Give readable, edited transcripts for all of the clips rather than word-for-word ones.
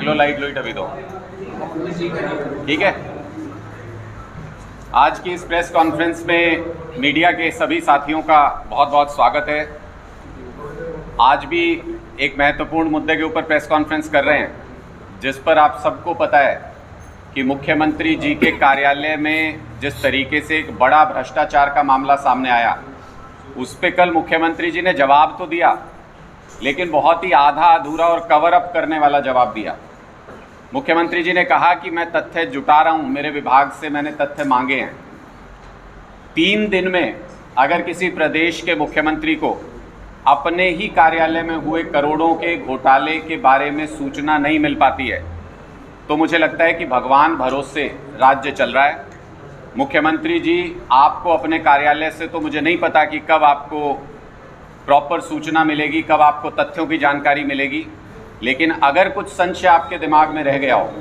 लो light अभी दो, ठीक है। आज की इस प्रेस कॉन्फ्रेंस में मीडिया के सभी साथियों का बहुत बहुत स्वागत है। आज भी एक महत्वपूर्ण मुद्दे के ऊपर प्रेस कॉन्फ्रेंस कर रहे हैं, जिस पर आप सबको पता है कि मुख्यमंत्री जी के कार्यालय में जिस तरीके से एक बड़ा भ्रष्टाचार का मामला सामने आया, उस पर कल मुख्यमंत्री जी ने जवाब तो दिया, लेकिन बहुत ही आधा अधूरा और कवर अप करने वाला जवाब दिया। मुख्यमंत्री जी ने कहा कि मैं तथ्य जुटा रहा हूं, मेरे विभाग से मैंने तथ्य मांगे हैं। 3 दिन में अगर किसी प्रदेश के मुख्यमंत्री को अपने ही कार्यालय में हुए करोड़ों के घोटाले के बारे में सूचना नहीं मिल पाती है, तो मुझे लगता है कि भगवान भरोसे राज्य चल रहा है। मुख्यमंत्री जी, आपको अपने कार्यालय से तो मुझे नहीं पता कि कब आपको प्रॉपर सूचना मिलेगी, कब आपको तथ्यों की जानकारी मिलेगी, लेकिन अगर कुछ संशय आपके दिमाग में रह गया हो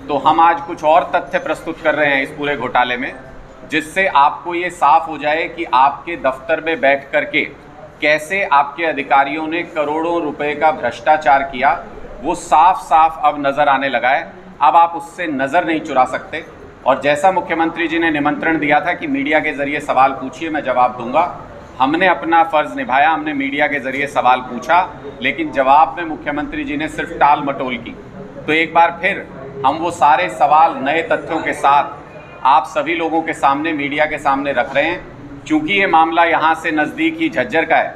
तो हम आज कुछ और तथ्य प्रस्तुत कर रहे हैं इस पूरे घोटाले में, जिससे आपको ये साफ हो जाए कि आपके दफ्तर में बैठ करके कैसे आपके अधिकारियों ने करोड़ों रुपए का भ्रष्टाचार किया, वो साफ साफ अब नज़र आने लगा है। अब आप उससे नज़र नहीं चुरा सकते। और जैसा मुख्यमंत्री जी ने निमंत्रण दिया था कि मीडिया के ज़रिए सवाल पूछिए, मैं जवाब दूंगा, हमने अपना फ़र्ज़ निभाया, हमने मीडिया के ज़रिए सवाल पूछा, लेकिन जवाब में मुख्यमंत्री जी ने सिर्फ टाल मटोल की। तो एक बार फिर हम वो सारे सवाल नए तथ्यों के साथ आप सभी लोगों के सामने, मीडिया के सामने रख रहे हैं। चूँकि ये मामला यहाँ से नज़दीक ही झज्जर का है,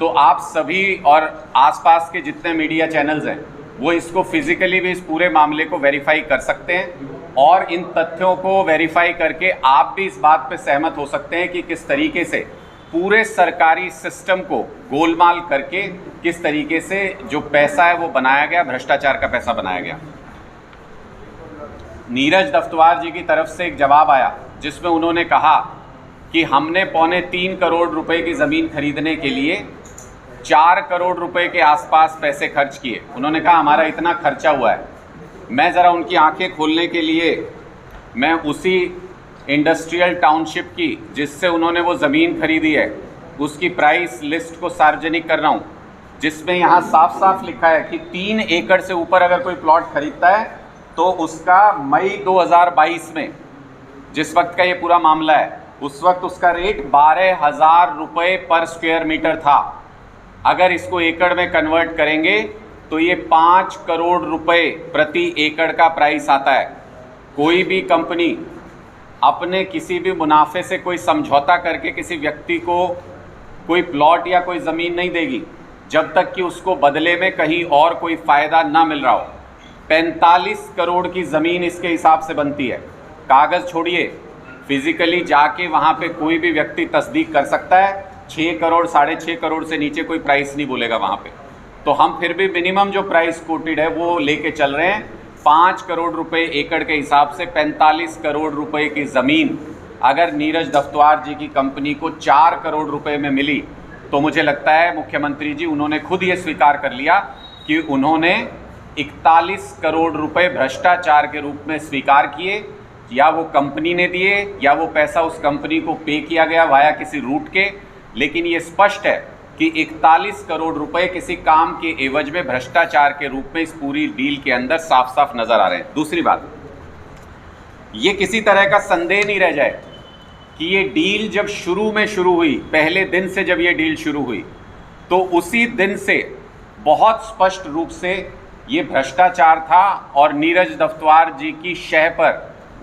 तो आप सभी और आसपास के जितने मीडिया चैनल्स हैं वो इसको फिज़िकली भी इस पूरे मामले को वेरीफाई कर सकते हैं, और इन तथ्यों को वेरीफाई करके आप भी इस बात पे सहमत हो सकते हैं कि किस तरीके से पूरे सरकारी सिस्टम को गोलमाल करके किस तरीके से जो पैसा है वो बनाया गया, भ्रष्टाचार का पैसा बनाया गया। नीरज दफ्तवार जी की तरफ से एक जवाब आया जिसमें उन्होंने कहा कि हमने 3.25 करोड़ रुपए की ज़मीन खरीदने के लिए 4 करोड़ रुपए के आसपास पैसे खर्च किए। उन्होंने कहा हमारा इतना खर्चा हुआ है। मैं ज़रा उनकी आंखें खोलने के लिए मैं उसी इंडस्ट्रियल टाउनशिप की जिससे उन्होंने वो ज़मीन खरीदी है उसकी प्राइस लिस्ट को सार्वजनिक कर रहा हूँ, जिसमें यहाँ साफ साफ लिखा है कि 3 एकड़ से ऊपर अगर कोई प्लॉट खरीदता है तो उसका मई 2022 में, जिस वक्त का ये पूरा मामला है, उस वक्त उसका रेट 12,000 रुपये पर स्क्वायर मीटर था। अगर इसको एकड़ में कन्वर्ट करेंगे तो ये 5 करोड़ रुपए प्रति एकड़ का प्राइस आता है। कोई भी कंपनी अपने किसी भी मुनाफे से कोई समझौता करके किसी व्यक्ति को कोई प्लॉट या कोई ज़मीन नहीं देगी जब तक कि उसको बदले में कहीं और कोई फ़ायदा ना मिल रहा हो। 45 करोड़ की ज़मीन इसके हिसाब से बनती है। कागज़ छोड़िए, फिज़िकली जाके वहाँ पे कोई भी व्यक्ति तस्दीक कर सकता है। 6 करोड़ 6.5 करोड़ से नीचे कोई प्राइस नहीं बोलेगा वहाँ पे। तो हम फिर भी मिनिमम जो प्राइस कोटेड है वो लेके चल रहे हैं। 5 करोड़ रुपए एकड़ के हिसाब से 45 करोड़ रुपए की ज़मीन अगर नीरज दफ्तवार जी की कंपनी को 4 करोड़ रुपए में मिली, तो मुझे लगता है मुख्यमंत्री जी उन्होंने खुद ये स्वीकार कर लिया कि उन्होंने 41 करोड़ रुपए भ्रष्टाचार के रूप में स्वीकार किए, या वो कंपनी ने दिए या वो पैसा उस कंपनी को पे किया गया वाया किसी रूट के, लेकिन ये स्पष्ट है कि 41 करोड़ रुपए किसी काम के एवज में भ्रष्टाचार के रूप में इस पूरी डील के अंदर साफ साफ नजर आ रहे हैं। दूसरी बात, ये किसी तरह का संदेह नहीं रह जाए कि ये डील जब शुरू हुई, पहले दिन से जब ये डील शुरू हुई, तो उसी दिन से बहुत स्पष्ट रूप से ये भ्रष्टाचार था और नीरज दफ्तवार जी की शह पर,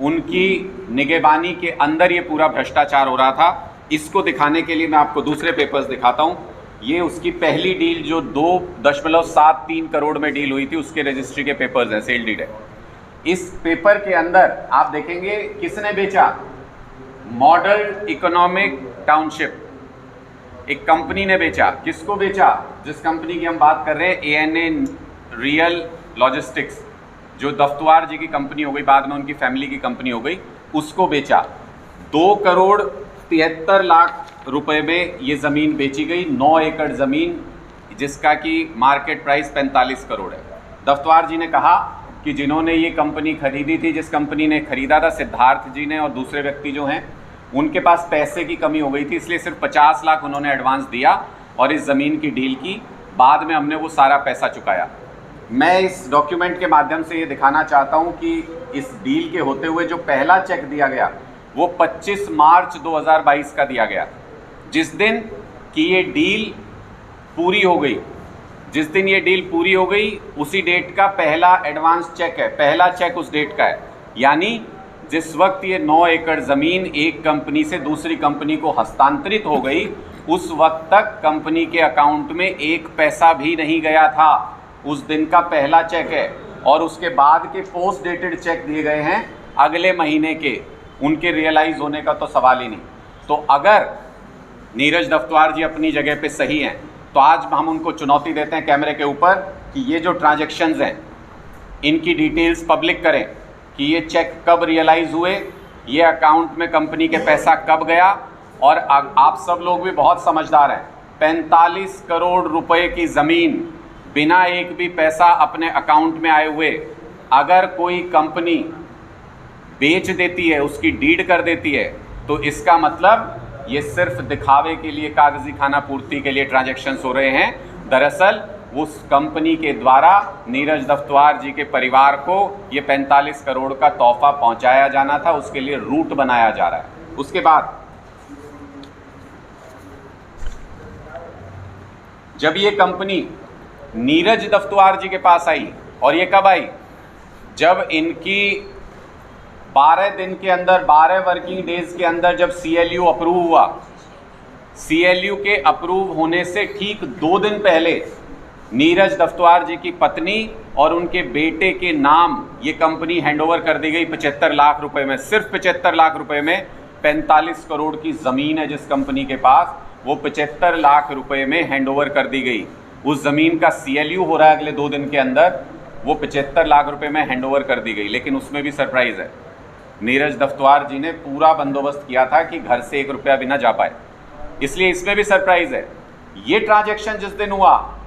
उनकी निगहबानी के अंदर ये पूरा भ्रष्टाचार हो रहा था। इसको दिखाने के लिए मैं आपको दूसरे पेपर्स दिखाता हूँ। ये उसकी पहली डील जो 2.73 करोड़ में डील हुई थी, उसके रजिस्ट्री के पेपर्स हैं, सेल डीड है। इस पेपर के अंदर आप देखेंगे किसने बेचा, मॉडल इकोनॉमिक टाउनशिप एक कंपनी ने बेचा। किसको बेचा? जिस कंपनी की हम बात कर रहे हैं, ANA रियल लॉजिस्टिक्स, जो दफ्तवार जी की कंपनी हो गई, बाद में उनकी फैमिली की कंपनी हो गई, उसको बेचा। 2 करोड़ 73 लाख रुपए में ये ज़मीन बेची गई, 9 एकड़ ज़मीन जिसका कि मार्केट प्राइस 45 करोड़ है। दफ्तवार जी ने कहा कि जिन्होंने ये कंपनी खरीदी थी, जिस कंपनी ने खरीदा था, सिद्धार्थ जी ने और दूसरे व्यक्ति जो हैं, उनके पास पैसे की कमी हो गई थी, इसलिए सिर्फ 50 लाख उन्होंने एडवांस दिया और इस ज़मीन की डील की। बाद में हमने वो सारा पैसा चुकाया। मैं इस डॉक्यूमेंट के माध्यम से ये दिखाना चाहता हूँ कि इस डील के होते हुए जो पहला चेक दिया गया वो 25 मार्च 2022 का दिया गया, जिस दिन कि ये डील पूरी हो गई। जिस दिन ये डील पूरी हो गई उसी डेट का पहला एडवांस चेक है, पहला चेक उस डेट का है। यानी जिस वक्त ये 9 एकड़ ज़मीन एक कंपनी से दूसरी कंपनी को हस्तांतरित हो गई, उस वक्त तक कंपनी के अकाउंट में 1 पैसा भी नहीं गया था। उस दिन का पहला चेक है। और उसके बाद के पोस्ट डेटेड चेक दिए गए हैं अगले महीने के, उनके रियलाइज़ होने का तो सवाल ही नहीं। तो अगर नीरज दफ्तवार जी अपनी जगह पे सही हैं तो आज हम उनको चुनौती देते हैं कैमरे के ऊपर कि ये जो ट्रांजैक्शंस हैं इनकी डिटेल्स पब्लिक करें कि ये चेक कब रियलाइज़ हुए, ये अकाउंट में कंपनी के पैसा कब गया। और आप सब लोग भी बहुत समझदार हैं, 45 करोड़ रुपए की ज़मीन बिना एक भी पैसा अपने अकाउंट में आए हुए अगर कोई कंपनी बेच देती है, उसकी डीड कर देती है, तो इसका मतलब ये सिर्फ दिखावे के लिए, कागजी खाना पूर्ति के लिए ट्रांजैक्शंस हो रहे हैं। दरअसल उस कंपनी के द्वारा नीरज दफ्तवार जी के परिवार को ये 45 करोड़ का तोहफा पहुंचाया जाना था, उसके लिए रूट बनाया जा रहा है। उसके बाद जब ये कंपनी नीरज दफ्तवार जी के पास आई, और ये कब आई, जब इनकी 12 दिन के अंदर, 12 वर्किंग डेज के अंदर जब CLU अप्रूव हुआ, CLU के अप्रूव होने से ठीक 2 दिन पहले नीरज दफ्तवार जी की पत्नी और उनके बेटे के नाम ये कंपनी हैंडओवर कर दी गई 75 लाख रुपए में। सिर्फ 75 लाख रुपए में 45 करोड़ की ज़मीन है जिस कंपनी के पास, वो 75 लाख रुपए में हैंडओवर कर दी गई। उस ज़मीन का CLU हो रहा है अगले 2 दिन के अंदर, वो 75 लाख रुपए में हैंडओवर कर दी गई। लेकिन उसमें भी सरप्राइज़ है, नीरज दफ्तवार जी ने पूरा बंदोबस्त किया था कि घर से 1 रुपया भी ना जा पाए, इसलिए इसमें भी सरप्राइज़ है। ये ट्रांजैक्शन जिस दिन हुआ,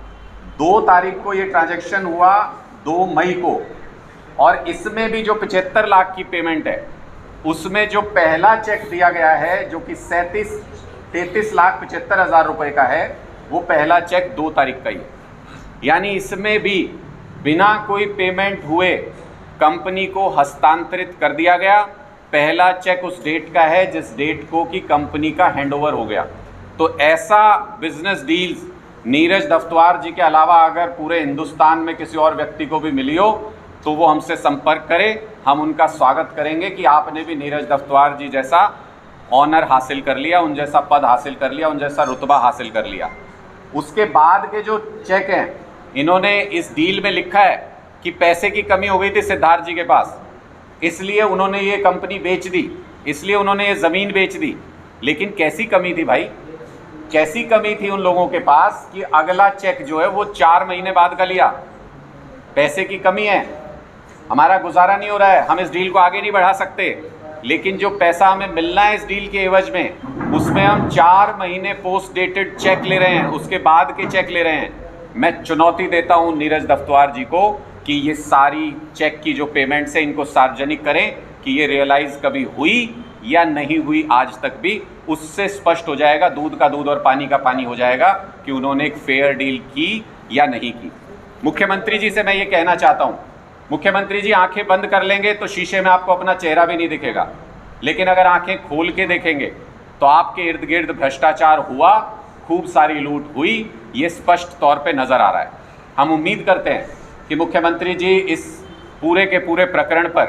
2 तारीख को ये ट्रांजैक्शन हुआ, 2 मई को, और इसमें भी जो 75 लाख की पेमेंट है उसमें जो पहला चेक दिया गया है जो कि 33,75,000 रुपये का है, वो पहला चेक 2 तारीख का ही है। यानी इसमें भी बिना कोई पेमेंट हुए कंपनी को हस्तांतरित कर दिया गया। पहला चेक उस डेट का है जिस डेट को कि कंपनी का हैंडओवर हो गया। तो ऐसा बिजनेस डील्स नीरज दफ्तवार जी के अलावा अगर पूरे हिंदुस्तान में किसी और व्यक्ति को भी मिली हो तो वो हमसे संपर्क करे, हम उनका स्वागत करेंगे कि आपने भी नीरज दफ्तवार जी जैसा ऑनर हासिल कर लिया, उन जैसा पद हासिल कर लिया, उन जैसा रुतबा हासिल कर लिया। उसके बाद के जो चेक हैं, इन्होंने इस डील में लिखा है कि पैसे की कमी हो गई थी सिद्धार्थ जी के पास, इसलिए उन्होंने ये कंपनी बेच दी, इसलिए उन्होंने ये ज़मीन बेच दी। लेकिन कैसी कमी थी भाई, कैसी कमी थी उन लोगों के पास कि अगला चेक जो है वो 4 महीने बाद का लिया। पैसे की कमी है, हमारा गुजारा नहीं हो रहा है, हम इस डील को आगे नहीं बढ़ा सकते, लेकिन जो पैसा हमें मिलना है इस डील के एवज में, उसमें हम 4 महीने पोस्ट डेटेड चेक ले रहे हैं, उसके बाद के चेक ले रहे हैं। मैं चुनौती देता हूं नीरज दफ्तवार जी को कि ये सारी चेक की जो पेमेंट्स है इनको सार्वजनिक करें कि ये रियलाइज़ कभी हुई या नहीं हुई आज तक भी, उससे स्पष्ट हो जाएगा, दूध का दूध और पानी का पानी हो जाएगा कि उन्होंने एक फेयर डील की या नहीं की। मुख्यमंत्री जी से मैं ये कहना चाहता हूँ, मुख्यमंत्री जी आंखें बंद कर लेंगे तो शीशे में आपको अपना चेहरा भी नहीं दिखेगा, लेकिन अगर आंखें खोल के देखेंगे तो आपके इर्द गिर्द भ्रष्टाचार हुआ, खूब सारी लूट हुई, ये स्पष्ट तौर पे नज़र आ रहा है। हम उम्मीद करते हैं कि मुख्यमंत्री जी इस पूरे के पूरे प्रकरण पर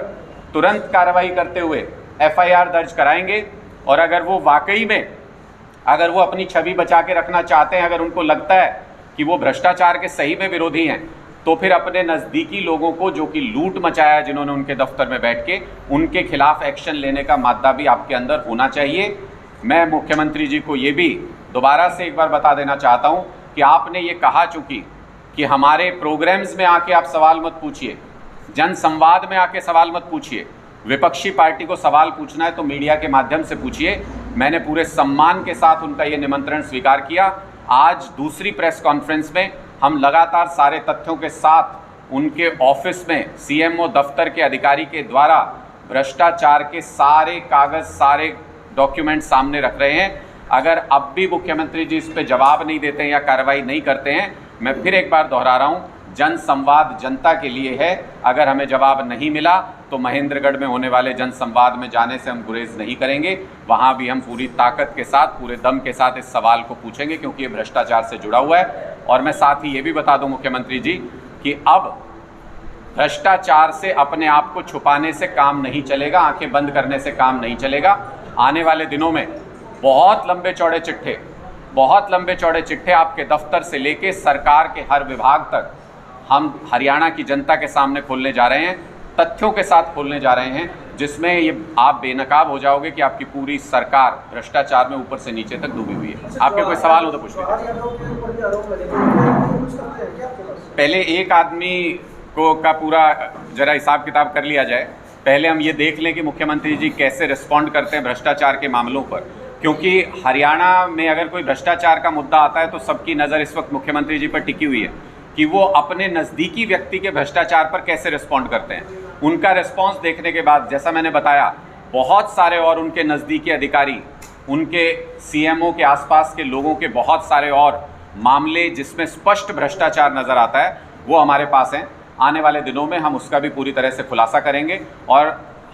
तुरंत कार्रवाई करते हुए FIR दर्ज कराएंगे, और अगर वो वाकई में, अगर वो अपनी छवि बचा के रखना चाहते हैं, अगर उनको लगता है कि वो भ्रष्टाचार के सही में विरोधी हैं, तो फिर अपने नज़दीकी लोगों को जो कि लूट मचाया जिन्होंने उनके दफ्तर में बैठ के, उनके खिलाफ एक्शन लेने का मादा भी आपके अंदर होना चाहिए। मैं मुख्यमंत्री जी को ये भी दोबारा से एक बार बता देना चाहता हूँ कि आपने ये कहा चूँकि कि हमारे प्रोग्राम्स में आके आप सवाल मत पूछिए, जन संवाद में आके सवाल मत पूछिए, विपक्षी पार्टी को सवाल पूछना है तो मीडिया के माध्यम से पूछिए। मैंने पूरे सम्मान के साथ उनका ये निमंत्रण स्वीकार किया। आज दूसरी प्रेस कॉन्फ्रेंस में हम लगातार सारे तथ्यों के साथ उनके ऑफिस में CMO दफ्तर के अधिकारी के द्वारा भ्रष्टाचार के सारे कागज़, सारे डॉक्यूमेंट सामने रख रहे हैं। अगर अब भी मुख्यमंत्री जी इस पर जवाब नहीं देते हैं या कार्रवाई नहीं करते हैं, मैं फिर एक बार दोहरा रहा हूँ, जन संवाद जनता के लिए है। अगर हमें जवाब नहीं मिला तो महेंद्रगढ़ में होने वाले जन संवाद में जाने से हम गुरेज नहीं करेंगे। वहाँ भी हम पूरी ताकत के साथ, पूरे दम के साथ इस सवाल को पूछेंगे, क्योंकि ये भ्रष्टाचार से जुड़ा हुआ है। और मैं साथ ही ये भी बता दूं मुख्यमंत्री जी कि अब भ्रष्टाचार से अपने आप को छुपाने से काम नहीं चलेगा, आंखें बंद करने से काम नहीं चलेगा। आने वाले दिनों में बहुत लंबे चौड़े चिट्ठे आपके दफ्तर से लेके सरकार के हर विभाग तक हम हरियाणा की जनता के सामने खोलने जा रहे हैं, तथ्यों के साथ खोलने जा रहे हैं, जिसमें ये आप बेनकाब हो जाओगे कि आपकी पूरी सरकार भ्रष्टाचार में ऊपर से नीचे तक डूबी हुई है। आपके कोई सवाल हो तो पूछ लीजिए। पहले एक आदमी को का पूरा जरा हिसाब किताब कर लिया जाए। पहले हम ये देख लें कि मुख्यमंत्री जी कैसे रिस्पॉन्ड करते हैं भ्रष्टाचार के मामलों पर, क्योंकि हरियाणा में अगर कोई भ्रष्टाचार का मुद्दा आता है तो सबकी नज़र इस वक्त मुख्यमंत्री जी पर टिकी हुई है कि वो अपने नज़दीकी व्यक्ति के भ्रष्टाचार पर कैसे रिस्पॉन्ड करते हैं। उनका रिस्पॉन्स देखने के बाद, जैसा मैंने बताया, बहुत सारे और उनके नज़दीकी अधिकारी, उनके सीएमओ के आसपास के लोगों के बहुत सारे और मामले जिसमें स्पष्ट भ्रष्टाचार नज़र आता है, वो हमारे पास हैं। आने वाले दिनों में हम उसका भी पूरी तरह से खुलासा करेंगे और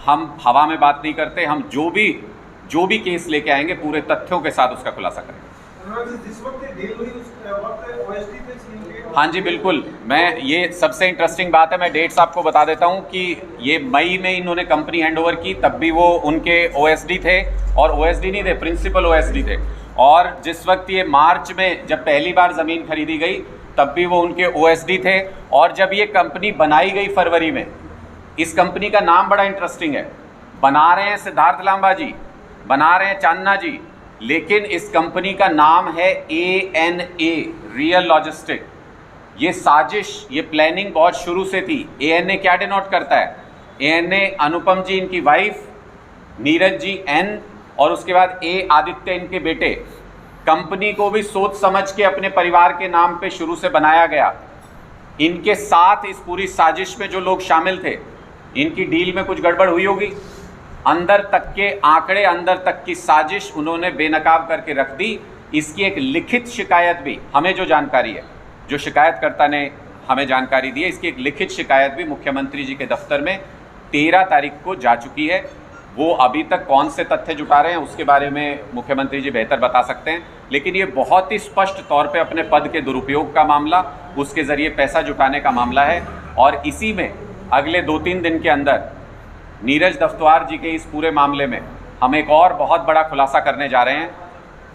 हम हवा में बात नहीं करते। हम जो भी केस लेके आएंगे पूरे तथ्यों के साथ उसका खुलासा करेंगे। हाँ जी बिल्कुल, मैं ये सबसे इंटरेस्टिंग बात है, मैं डेट्स आपको बता देता हूँ कि ये मई में इन्होंने कंपनी हैंडओवर की, तब भी वो उनके ओएसडी थे, और ओएसडी नहीं थे, प्रिंसिपल ओएसडी थे। और जिस वक्त ये मार्च में जब पहली बार ज़मीन खरीदी गई तब भी वो उनके ओएसडी थे। और जब ये कंपनी बनाई गई फरवरी में, इस कंपनी का नाम बड़ा इंटरेस्टिंग है, बना रहे हैं सिद्धार्थ लांबा जी, बना रहे हैं चांदना जी, लेकिन इस कंपनी का नाम है ANA, रियल लॉजिस्टिक। ये साजिश, ये प्लानिंग बहुत शुरू से थी। ANA क्या डिनोट करता है? ANA अनुपम जी इनकी वाइफ, नीरज जी N, और उसके बाद A आदित्य इनके बेटे। कंपनी को भी सोच समझ के अपने परिवार के नाम पे शुरू से बनाया गया। इनके साथ इस पूरी साजिश में जो लोग शामिल थे, इनकी डील में कुछ गड़बड़ हुई होगी। अंदर तक के आंकड़े, अंदर तक की साजिश उन्होंने बेनकाब करके रख दी। इसकी एक लिखित शिकायत भी, हमें जो जानकारी है, जो शिकायतकर्ता ने हमें जानकारी दी है, इसकी एक लिखित शिकायत भी मुख्यमंत्री जी के दफ्तर में 13 तारीख को जा चुकी है। वो अभी तक कौन से तथ्य जुटा रहे हैं उसके बारे में मुख्यमंत्री जी बेहतर बता सकते हैं, लेकिन ये बहुत ही स्पष्ट तौर पे अपने पद के दुरुपयोग का मामला, उसके ज़रिए पैसा जुटाने का मामला है। और इसी में अगले 2-3 दिन के अंदर नीरज दफ्तवार जी के इस पूरे मामले में हम एक और बहुत बड़ा खुलासा करने जा रहे हैं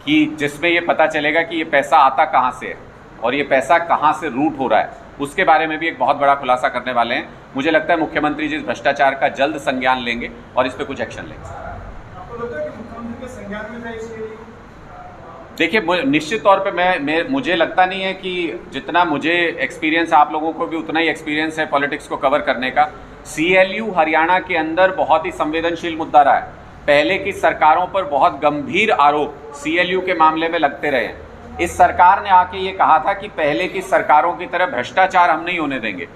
कि जिसमें ये पता चलेगा कि ये पैसा आता कहाँ से है और ये पैसा कहाँ से रूट हो रहा है। उसके बारे में भी एक बहुत बड़ा खुलासा करने वाले हैं। मुझे लगता है मुख्यमंत्री जी इस भ्रष्टाचार का जल्द संज्ञान लेंगे और इस पर कुछ एक्शन लेंगे। आपको लगता है कि मुख्यमंत्री के संज्ञान में था इसके लिए? देखिए, निश्चित तौर पे मुझे लगता नहीं है कि जितना मुझे एक्सपीरियंस, आप लोगों को भी उतना ही एक्सपीरियंस है पॉलिटिक्स को कवर करने का। CLU हरियाणा के अंदर बहुत ही संवेदनशील मुद्दा रहा है। पहले की सरकारों पर बहुत गंभीर आरोप CLU के मामले में लगते रहे हैं। इस सरकार ने आके ये कहा था कि पहले की सरकारों की तरह भ्रष्टाचार हम नहीं होने देंगे।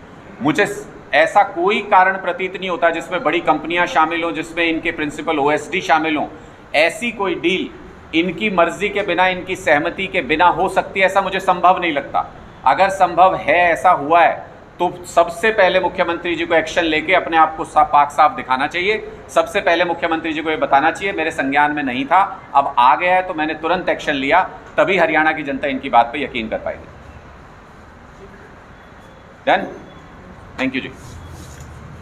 मुझे ऐसा कोई कारण प्रतीत नहीं होता जिसमें बड़ी कंपनियां शामिल हों, जिसमें इनके प्रिंसिपल OSD शामिल हों। ऐसी कोई डील इनकी मर्जी के बिना, इनकी सहमति के बिना हो सकती है, ऐसा मुझे संभव नहीं लगता। अगर संभव है, ऐसा हुआ है, तो सबसे पहले मुख्यमंत्री जी को एक्शन लेके अपने आप को पाक साफ दिखाना चाहिए। सबसे पहले मुख्यमंत्री जी को ये बताना चाहिए मेरे संज्ञान में नहीं था, अब आ गया है तो मैंने तुरंत एक्शन लिया, तभी हरियाणा की जनता इनकी बात पे यकीन कर पाएगी। डन? Thank you ji.